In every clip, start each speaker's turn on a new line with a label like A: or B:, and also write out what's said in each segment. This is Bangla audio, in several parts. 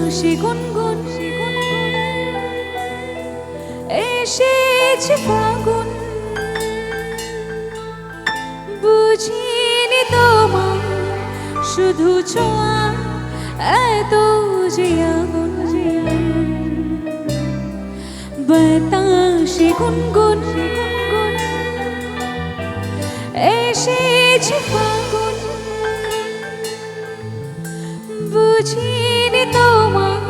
A: বাতাসে গুনগুন এসেছে ফাগুন, বুঝিনি তোমার শুধু ছোঁয়া এত যে আগুন। বাতাসে গুনগুন এসেছে ফাগুন, বুঝিনি তোমার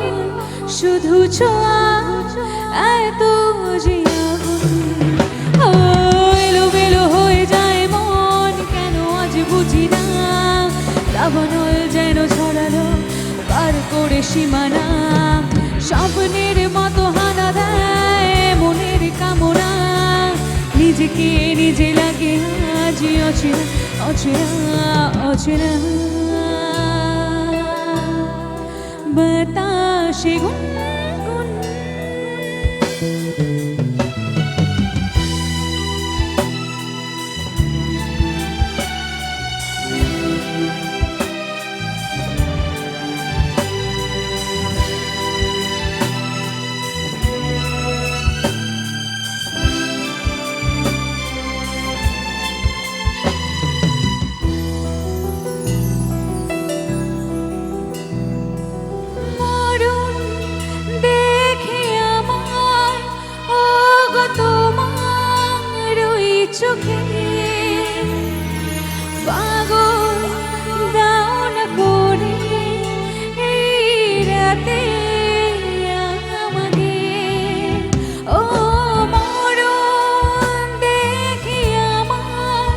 A: শুধু ছোঁয়া এত যে আগুন। এলোমেলো হয়ে যায় মন, কেন আজ বুঝি না। দাবানল যেন ছড়ালো পার করে সীমানা, স্বপ্নের মতো হানা দেয় মনের কামনা। নিজেকে নিজে লাগে আজ অচেনা অচেনা অচেনা। বাতাসে গুনগুন চোখে পাগল দাও না করে এই রাতে আমাকে। ও মরণ দেখি আমার,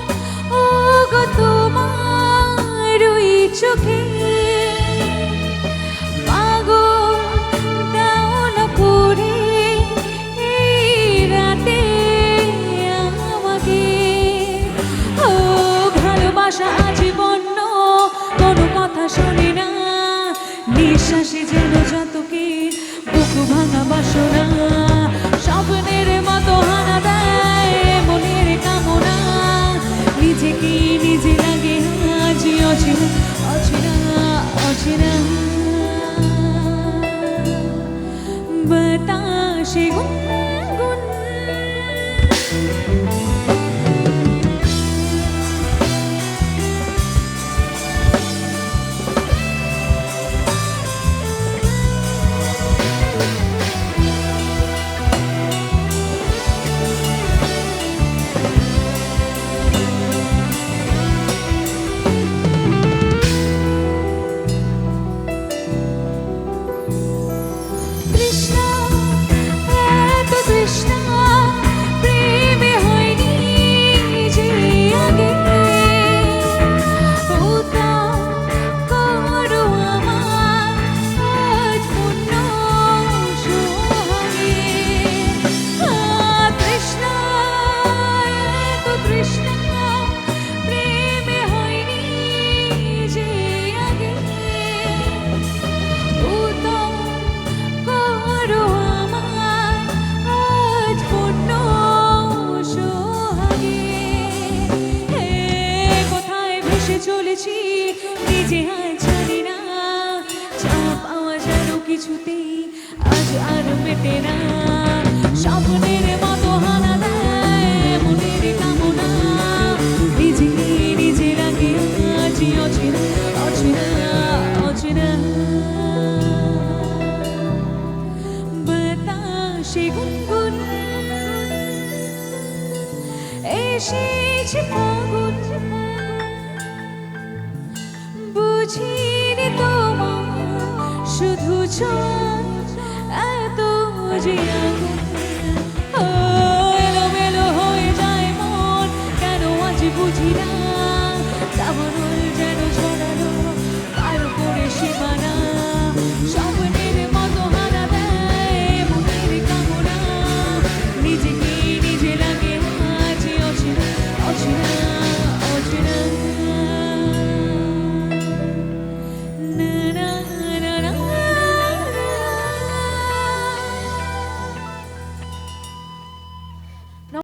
A: ও গো তোমার ওই চোখে পাগল দাও না করে এই রাতে। আজীবন্য কোনো কথা শোনে না, নিঃশ্বাসে যেন যতকে বুক ভাঙা বাসনা। স্বপ্নের মতো হানা দেয় মনের কামনা, নিজেকে নিজে লাগে আজ অচেনা অচেনা অচেনা। বাতাসে গুনগুন চলেছি নিজে আজ জানি না। চাপ পাওয়া যেন কিছুতেই আজ আর মেটে না, স্বপ্নের মতো হানা দেয় মনের কামনা। নিজেকে নিজে লাগে আজ অচেনা অচেনা অচেনা। বাতাসে গুনগুন এসেছে ফাগুন, বুঝিনি তোমার শুধু ছোঁয়া এত যে আগুন। এলোমেলো হয়ে যায় মন, কেন আজ বুঝি না।